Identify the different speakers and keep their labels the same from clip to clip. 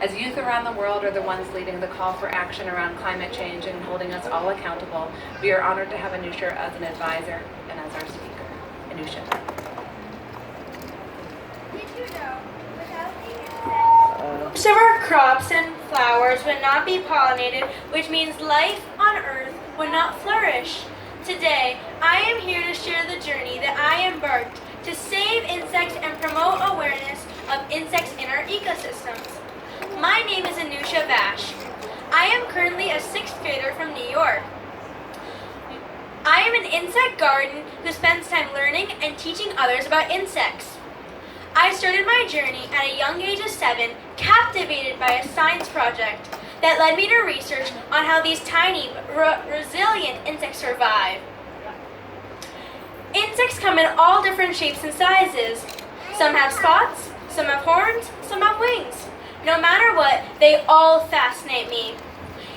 Speaker 1: As youth around the world are the ones leading the call for action around climate change and holding us all accountable, we are honored to have Anusha as an advisor and as our speaker. Anusha.
Speaker 2: Did you know, without the insects, most of our crops and flowers would not be pollinated, which means life on Earth would not flourish? Today, I am here to share the journey that I embarked to save insects and promote awareness of insects in our ecosystems. My name is Anusha Vash. I am currently a 6th grader from New York. I am an insect garden who spends time learning and teaching others about insects. I started my journey at a young age of 7, captivated by a science project that led me to research on how these tiny, resilient insects survive. Insects come in all different shapes and sizes. Some have spots, some have horns, some have wings. No matter what, they all fascinate me.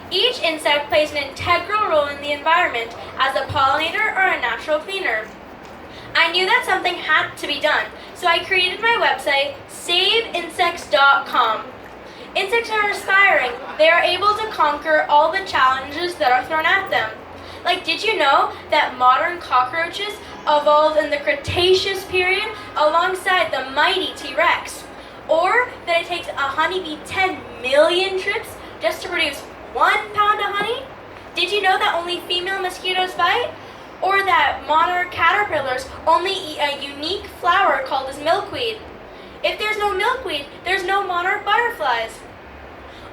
Speaker 2: Each insect plays an integral role in the environment as a pollinator or a natural cleaner. I knew that something had to be done, so I created my website, saveInsects.com. Insects are inspiring. They are able to conquer all the challenges that are thrown at them. Like, did you know that modern cockroaches evolved in the Cretaceous period alongside the mighty T-Rex? Or that it takes a honeybee 10 million trips just to produce 1 pound of honey? Did you know that only female mosquitoes bite? Or that monarch caterpillars only eat a unique flower called as milkweed? If there's no milkweed, there's no monarch butterflies.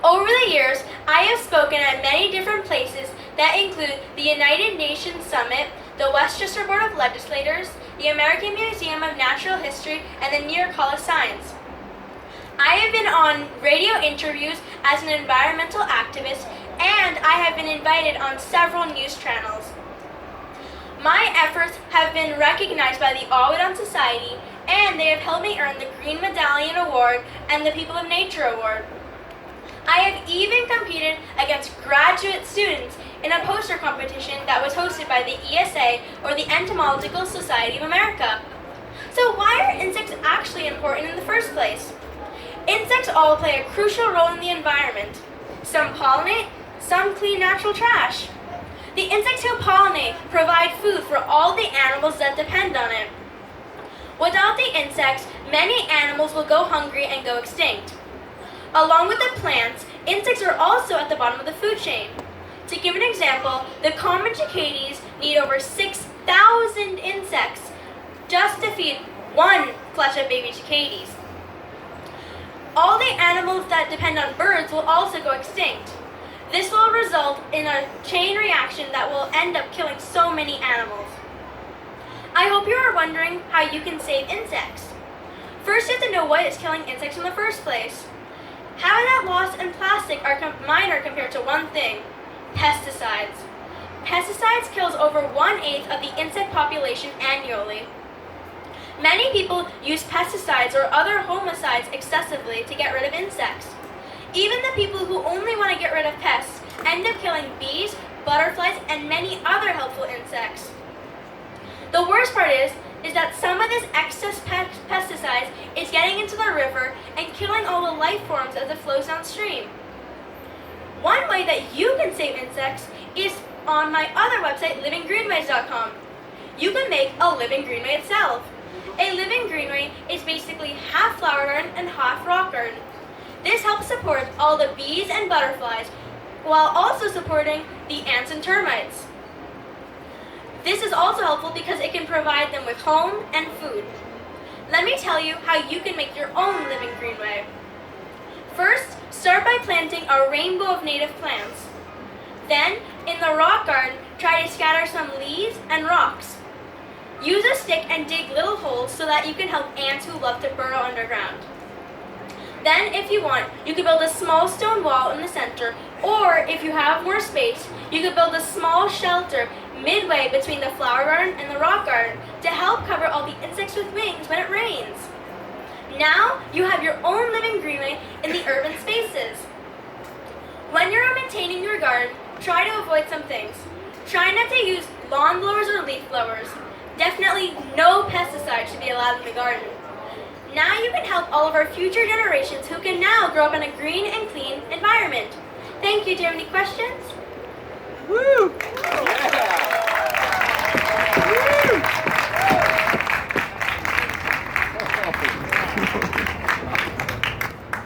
Speaker 2: Over the years, I have spoken at many different places that include the United Nations Summit, the Westchester Board of Legislators, the American Museum of Natural History, and the New York Hall of Science. I have been on radio interviews as an environmental activist, and I have been invited on several news channels. My efforts have been recognized by the All We Done Society, and they have helped me earn the Green Medallion Award and the People of Nature Award. I have even competed against graduate students in a poster competition that was hosted by the ESA, or the Entomological Society of America. So why are insects actually important in the first place? Insects all play a crucial role in the environment. Some pollinate, some clean natural trash. The insects who pollinate provide food for all the animals that depend on it. Without the insects, many animals will go hungry and go extinct. Along with the plants, insects are also at the bottom of the food chain. To give an example, the common cicadas need over 6,000 insects just to feed 1 clutch of baby cicadas. All the animals that depend on birds will also go extinct. This will result in a chain reaction that will end up killing so many animals. I hope you are wondering how you can save insects. First, you have to know what is killing insects in the first place. Habitat loss and plastic are minor compared to one thing: pesticides. Pesticides kills over 1/8 of the insect population annually. Many people use pesticides or other homicides excessively to get rid of insects. Even the people who only want to get rid of pests end up killing bees, butterflies, and many other helpful insects. The worst part is that some of this excess pesticides is getting into the river and killing all the life forms as it flows downstream. One way that you can save insects is on my other website, livinggreenways.com. You can make a living greenway itself. A living greenway is basically half flower garden and half rock garden. This helps support all the bees and butterflies while also supporting the ants and termites. This is also helpful because it can provide them with home and food. Let me tell you how you can make your own living greenway. First, start by planting a rainbow of native plants. Then, in the rock garden, try to scatter some leaves and rocks. Use a stick and dig little holes so that you can help ants who love to burrow underground. Then, if you want, you could build a small stone wall in the center, or if you have more space, you could build a small shelter midway between the flower garden and the rock garden to help cover all the insects with wings when it rains. Now, you have your own living greenway in the urban spaces. When you're maintaining your garden, try to avoid some things. Try not to use lawn blowers or leaf blowers. Definitely no pesticides should be allowed in the garden. Now you can help all of our future generations who can now grow up in a green and clean environment. Thank you. Do you have any questions?
Speaker 3: Woo!